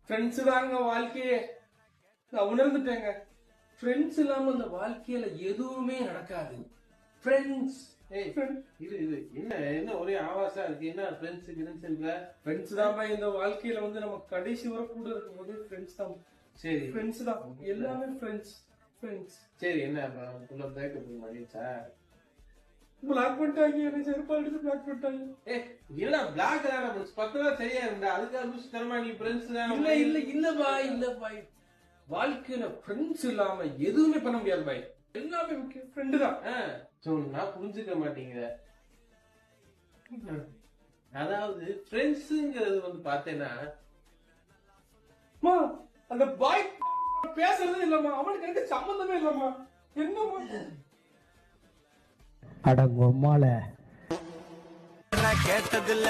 Friends தாங்க வாழ்க்கையே. நான் உணர்ந்துட்டேங்க. ஃப்ரெண்ட்ஸ் இல்லாம அந்த வாழ்க்கையில எதுவுமே நடக்காது. ஃப்ரெண்ட்ஸ். இது என்ன ஒரே ஆவாசா இருக்கு? என்ன ஃப்ரெண்ட்ஸ் தான் இந்த வாழ்க்கையில வந்து நம்ம கடைசி வரை கூட இருக்கும் போது ஃப்ரெண்ட்ஸ் தான். சரி, ஃப்ரெண்ட்ஸ் தான் எல்லாமே. ஃப்ரெண்ட்ஸ். சரி, என்ன உள்ள பிரேக்கப் பண்ணிச்சா? பிளாக் பண்ணிட்டாங்க. என்ன செருப்பா எடுத்து பிளாக் பண்ணிட்டாங்க. இல்ல பிளாக் பக்கம் சரியா இருந்தா அதுக்காக லூஸ் தரமா நீ ஃப்ரெண்ட்ஸ் தான். இல்ல பாய். வாழ்க்கையில ஃப்ரெண்ட்ஸ் இல்லாம எதுவுமே பண்ண முடியாது பாய். எல்லாமே முக்கியம். ஃப்ரெண்டு தான். சொன்னா புரிஞ்சுக்க மாட்டீங்க. அதாவது ஃப்ரெண்ட்ஸ்ங்கிறது வந்து பாத்தேன்னா அந்த பாய் பேசுறதே இல்லம்மா. அவனுக்கு எனக்கு சம்பந்தமே இல்லம்மா. என்னம்மா அடங்கொம்மால கேட்டதில்ல.